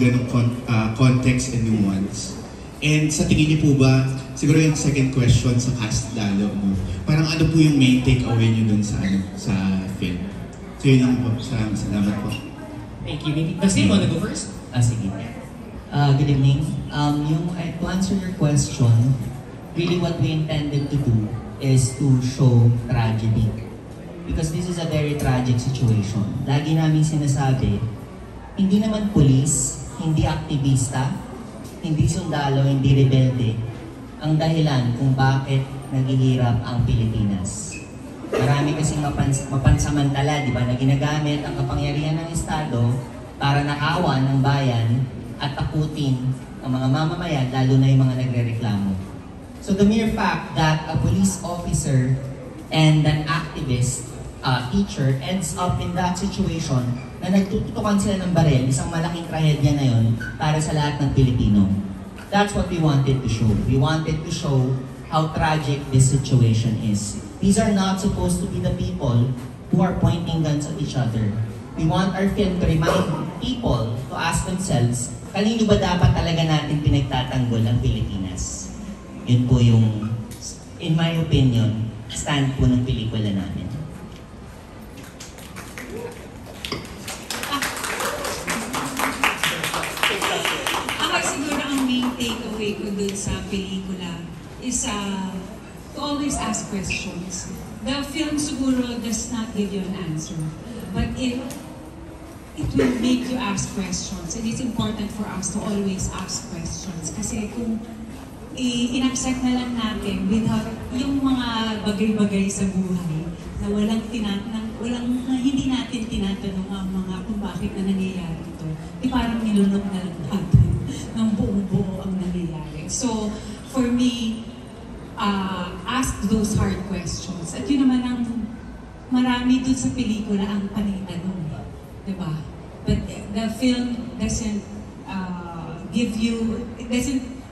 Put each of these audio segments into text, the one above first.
ganong context and nuance. And sa tingin niyo po ba, siguro yung second question sa cast lalo, no? Parang ano po yung main takeaway niyo dun sa, sa film? So yun lang po. Salamat po. Thank you. Maybe Dustin, you wanna go first? Sige. Good evening. To answer your question, really what we intended to do is to show tragedy. Because this is a very tragic situation. Lagi namin sinasabi, hindi naman pulis, hindi aktivista, hindi sundalo, hindi rebelde ang dahilan kung bakit naghihirap ang Pilipinas. Marami kasing mapansamantala, di ba, na ginagamit ang kapangyarihan ng Estado para nakawan ng bayan at takutin ang mga mamamayan, lalo na yung mga nagrereklamo. So the mere fact that a police officer and an activist teacher ends up in that situation na nagtututukan sila ng baril, isang malaking trahedya na yun para sa lahat ng Pilipino. That's what we wanted to show. We wanted to show how tragic this situation is. These are not supposed to be the people who are pointing guns at each other. We want our film to remind people to ask themselves, kanino ba dapat talaga natin pinagtatanggol ang Pilipinas? Yun po yung, in my opinion, stand po ng pelikula namin. Ako siguro ang main takeaway ko dun sa pelikula is to always ask questions. The film siguro does not give you an answer, but it will make you ask questions, and it's important for us to always ask questions. Kasi kung in-accept na lang natin without yung mga bagay-bagay sa buhay na hindi natin tinatanong ang mga kung bakit na nangyayari ito, parang nilunok na lang natin ng buong-buo ang nangyayari. So, for me, ask those hard questions. At yun naman ang marami dun sa pelikula ang panitanong. Diba? But the film doesn't give you,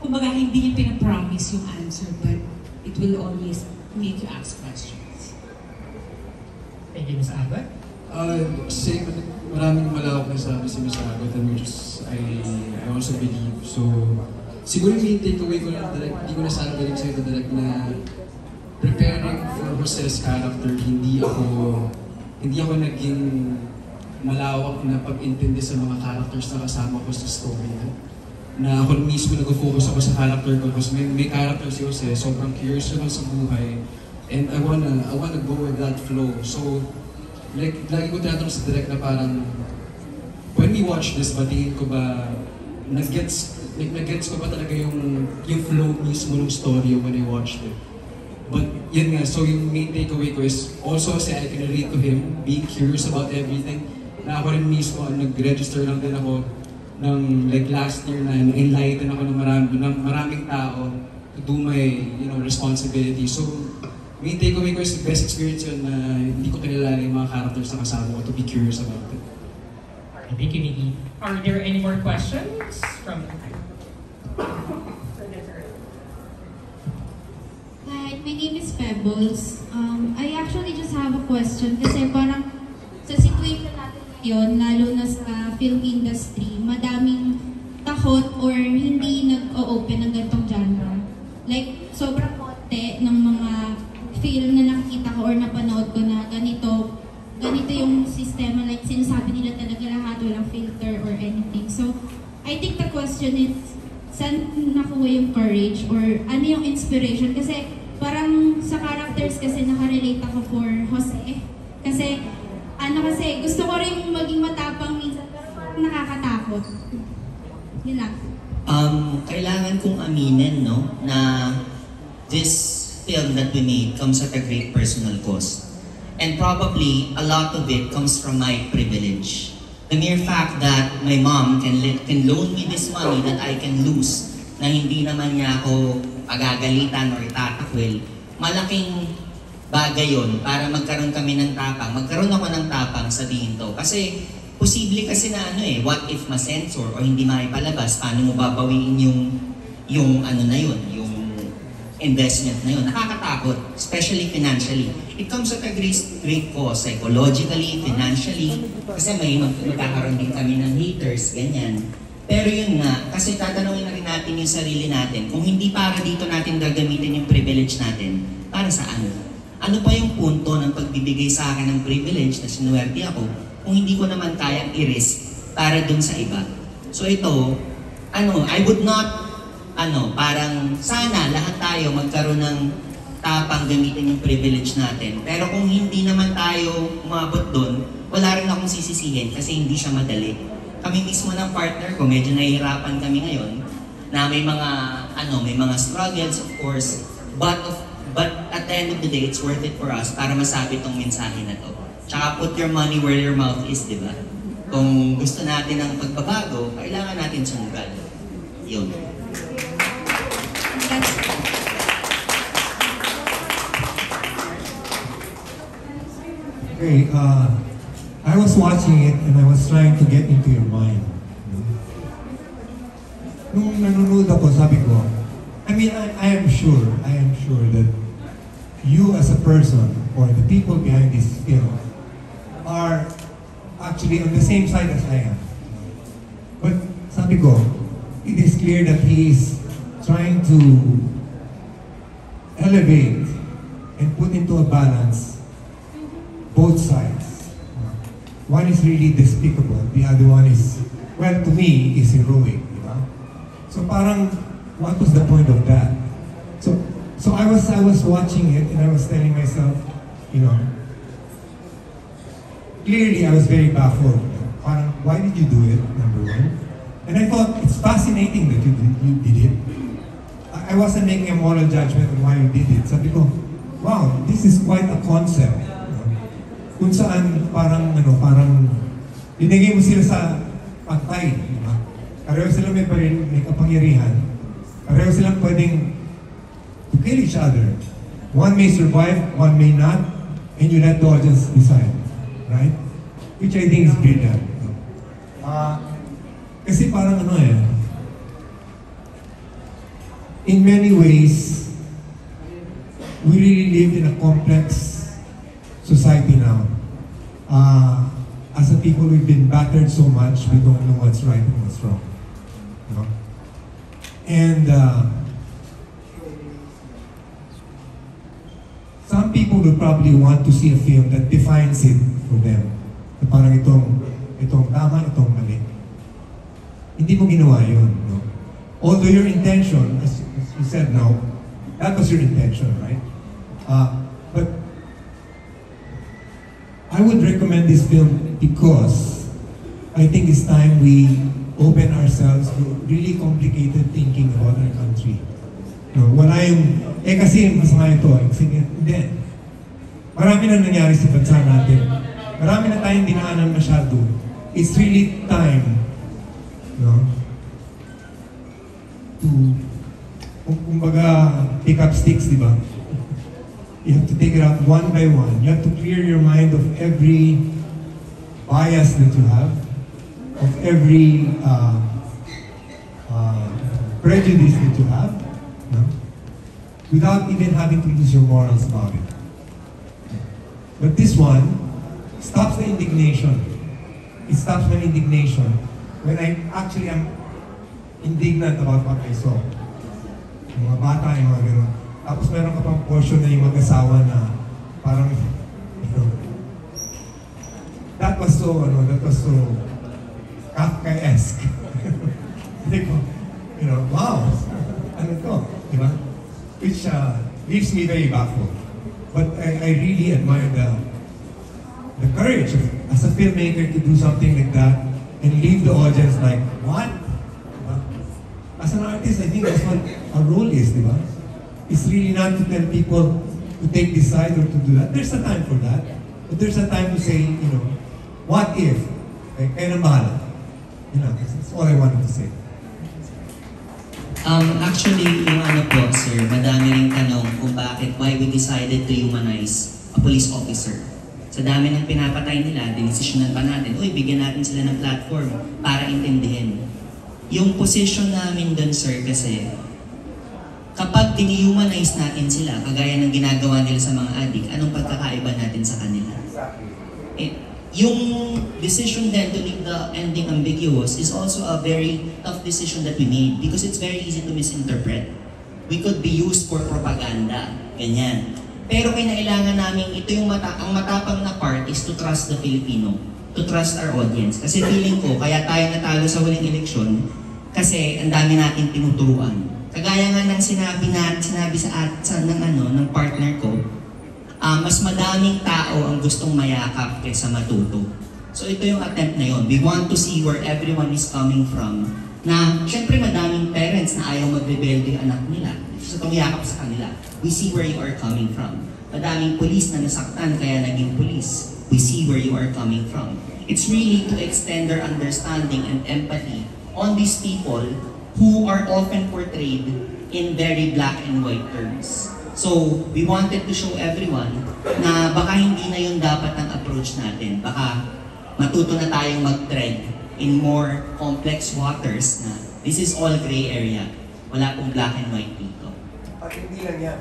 kumbaga hindi niya pinapromise yung answer, but it will always make you ask questions. Thank you, Ms. Agot. Maraming malawak na sabi si Ms. Agot, and which I also believe. So, siguro yung main takeaway ko lang, hindi ko na sana galing sa'yo direct na preparing for Jose's character, hindi ako naging malawak na pag-intindi sa mga characters na kasama ko sa story. Na ako mismo nag-focus ako sa character ko kasi may character si Jose, sobrang curious naman sa buhay, and I wanna go with that flow. So, like, lagi ko tinatanong sa direct na parang, when we watch this, tingin ko ba, nag-gets ko ba talaga yung flow mismo ng story when I watched it. But yun nga, so yung main takeaway ko is also kasi I can relate to him, being curious about everything, na ako rin mismo, nag-register lang din ako ng like last year na enlighten ako ng maraming tao to do my responsibility. So, main takeaway ko is the best experience yun na hindi ko kilala yung mga characters na kasama ko to be curious about it. Thank you, Miggy. Are there any more questions from the time? Hi, my name is Pebbles. I actually just have a question kasi parang sa situation natin ngayon, lalo na sa film industry, madaming takot or hindi nag-o-open ng ganitong genre. Like, sobrang konti ng mga film na nakikita ko or napanood ko na ganito yung sistema, like sinasabi nila talaga lahat, walang filter or anything. So, I think the question is, saan nakuha yung courage or ano yung inspiration? Kasi parang sa characters kasi nakarelate ako for Jose. Kasi gusto ko rin maging matapang minsan, pero parang nakakatakot. Yun lang. Kailangan kong aminin, no, na this film that we made comes at a great personal cost. And probably, a lot of it comes from my privilege. The mere fact that my mom can loan me this money that I can lose, na hindi naman niya ako pagagalitan or itatakwil, malaking bagay yun para magkaroon kami ng tapang. Magkaroon ako ng tapang, sabihin to. Kasi, posible kasi na what if ma-censor o hindi maipalabas, paano mo babawiin yung yung investment na yun. Nakakatakot, especially financially. It comes at a great cost, psychologically, financially, kasi may magkakaroon din kami ng haters, ganyan. Pero yun nga, kasi tatanungin na rin natin yung sarili natin, kung hindi para dito natin gagamitin yung privilege natin, para saan? Ano pa yung punto ng pagbibigay sa akin ng privilege na sinuwerte ako kung hindi ko naman kayang i-risk para dun sa iba? So ito, I would not, parang sana lahat tayo magkaroon ng tapang gamitin yung privilege natin. Pero kung hindi naman tayo umabot dun, wala rin akong sisisihin kasi hindi siya madali. Kami mismo ng partner ko, medyo nahihirapan kami ngayon na may mga struggles of course, but at the end of the day, it's worth it for us para masabi tong mensahe na to. Tsaka put your money where your mouth is, di ba? Kung gusto natin ng pagbabago, kailangan natin sumugal. Yun. Okay, I was watching it and I was trying to get into your mind. Nung nanonood ako, sabi ko, I am sure that you as a person or the people behind this film are actually on the same side as I am. But sabi ko, it is clear that he is trying to elevate and put into a balance both sides. One is really despicable, the other one is, well, to me, is heroic. So parang, what was the point of that? So I was watching it and I was telling myself, clearly I was very baffled. Parang, why did you do it, number one? And I thought, it's fascinating that you did it. I wasn't making a moral judgment on why you did it. Sabi ko, wow, this is quite a concept. Kung saan parang linagay mo sila sa pantay, di ba? Pareho sila may kapangyarihan. Pareho silang pwedeng to kill each other. One may survive, one may not, and you let the audience decide, right? Which I think is brilliant. Kasi parang in many ways, we really live in a complex society now. As a people, we've been battered so much, we don't know what's right and what's wrong. And some people would probably want to see a film that defines it for them. Na parang itong tama, itong mali. Hindi mo ginawa yun. No? Although your intention, as you said now, that was your intention, right? But I would recommend this film because I think it's time we open ourselves to really complicated thinking about our country. No, wala yung, kasi masama ito, hindi. Marami na nangyari sa bansa natin. Marami na tayong dinaanan masyado. It's really time, to, kumbaga, pick up sticks, di ba? You have to take it out one by one. You have to clear your mind of every bias that you have, of every prejudice that you have, without even having to use your morals about it. But this one stops the indignation. It stops my indignation when I actually am indignant about what I saw. Yung mga bata, yung mga gano'n. Tapos meron ka pang portion na yung mag-asawa na parang, that was so Kafkaesque. Wow, ano to, di ba? Which leaves me very baffled. But I really admire the courage as a filmmaker to do something like that and leave the audience like, what? As an artist, I think that's what our role is, di ba? It's really not to tell people to take this side or to do that. There's a time for that. But there's a time to say, what if? Kaya nang bahala. That's all I wanted to say. Actually, yung po, sir, madami ring tanong kung why we decided to humanize a police officer. Sa dami ng pinapatay nila, dinesisyonan pa natin, bigyan natin sila ng platform para intindihin. Yung position namin dun, sir, kasi kapag dinihumanize natin sila, kagaya ng ginagawa nila sa mga adik, anong pagkakaiba natin sa kanila? yung decision then to leave the ending ambiguous is also a very tough decision that we made because it's very easy to misinterpret. We could be used for propaganda, ganyan. Pero kinailangan namin, ito yung ang matapang na part is to trust the Filipino, to trust our audience. Kasi feeling ko, kaya tayo natalo sa huling eleksyon, kasi ang dami natin tinuturuan. Kagaya nga ng sinabi ng partner ko, mas madaming tao ang gustong mayakap kaysa matuto. So ito yung attempt na yun. We want to see where everyone is coming from. Na syempre madaming parents na ayaw magrebelde yung anak nila. So itong yakap sa kanila. We see where you are coming from. Madaming pulis na nasaktan kaya naging pulis. We see where you are coming from. It's really to extend our understanding and empathy on these people who are often portrayed in very black and white terms. So, we wanted to show everyone na baka hindi na yun dapat ang approach natin. Baka matuto na tayong mag-tread in more complex waters na this is all gray area. Wala pong black and white dito. At hindi lang yan.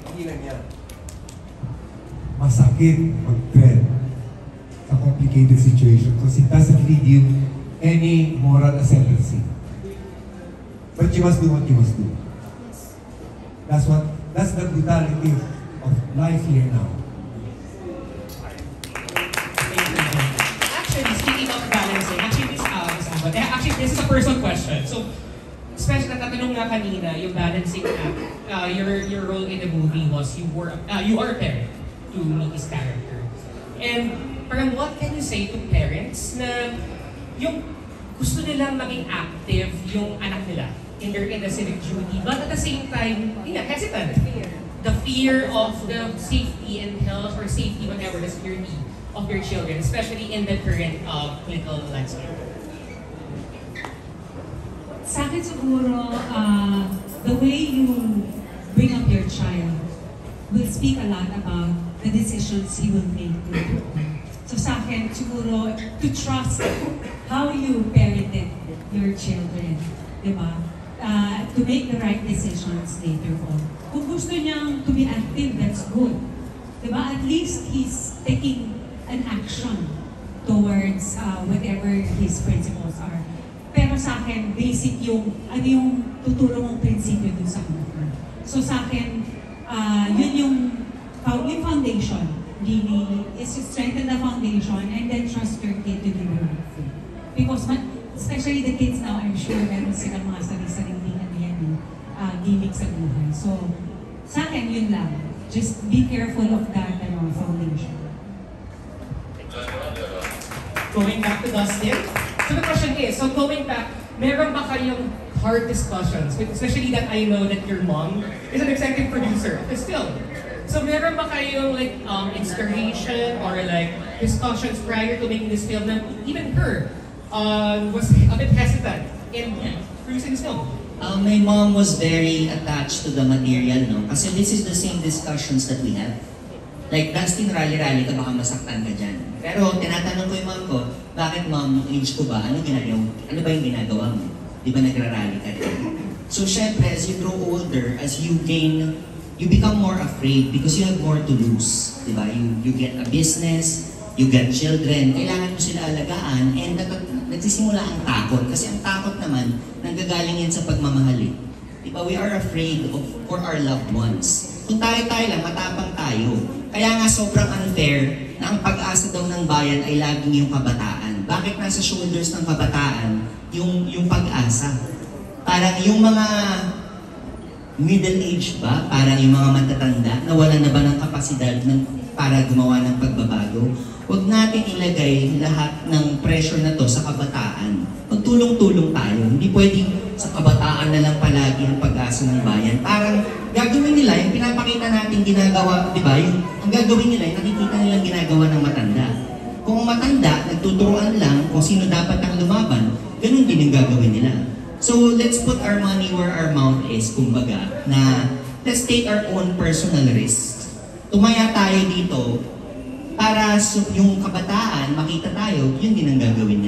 Hindi lang yan. Masakit mag-tread sa complicated situation because it doesn't lead you any moral ascendancy. But you must do what you must do. That's the brutality of life here now. Actually, speaking of balancing, this is a personal question. So, especially natatanong nga kanina, yung balancing act, your role in the movie was you are a parent to Miggy's character. And parang what can you say to parents na yung gusto nilang maging active yung anak nila in the civic duty, but at the same time, hesitant. The fear of the safety and health or safety, whatever, the security of your children, especially in the current political landscape. Sa akin siguro, the way you bring up your child will speak a lot about the decisions he will make later on. So sa akin, siguro, to trust how you parented your children, di ba? To make the right decisions later on. Kung gusto niyang to be active, that's good. Di ba? At least he's taking an action towards whatever his principles are. Pero sa akin, basic yung, ano yung tutulong mong prinsipyo dun sa anak. So sa akin, yun yung foundation, really, is to strengthen the foundation and then trust your kid to do the right thing. Because especially the kids now, I'm sure meron silang mga sarili-sariling gimmick sa buhay. So, sa akin, yun lang. Just be careful of that foundation. Going back to Dustin. So the question is, so going back, meron ba kayong hard discussions, especially that I know that your mom is an executive producer of this film. So meron ba kayong like inspiration or like discussions prior to making this film na even her was a bit hesitant in producing this film? My mom was very attached to the material, no? Kasi this is the same discussions that we have. Like, Dustin, rally-rally ka, baka masaktan ka dyan. Pero tinatanong ko yung mom ko, bakit mom, age ko ba? Ano ba yung ginagawa mo? Di ba nagra-rally ka rin? So, syempre, as you grow older, as you gain, you become more afraid because you have more to lose. Di ba? You get a business, you get children, kailangan mo sila alagaan, and nagsisimula ang takot. Kasi ang takot naman, nanggagaling yan sa pagmamahali. Diba? We are afraid for our loved ones. Kung tayo-tayo lang, matapang tayo. Kaya nga sobrang unfair na ang pag-asa daw ng bayan ay laging yung kabataan. Bakit nasa shoulders ng kabataan yung pag-asa? Parang yung mga middle age ba? Parang yung mga matatanda na wala na ba ng kapasidad para gumawa ng pagbabago? Huwag natin ilagay lahat ng pressure na to sa kabataan. Magtulong-tulong tayo. Hindi pwedeng sa kabataan na lang palagi ang pag-asa ng bayan. Parang gagawin nila yung pinapakita natin ginagawa, di ba? Ang gagawin nila, yung nakikita nilang ginagawa ng matanda. Kung matanda, nagtuturuan lang kung sino dapat ang lumaban, ganun din yung gagawin nila. So let's put our money where our mouth is, kumbaga, na let's take our own personal risks. Tumaya tayo dito, para yung kabataan, makita tayo, yun din ang gagawin nila.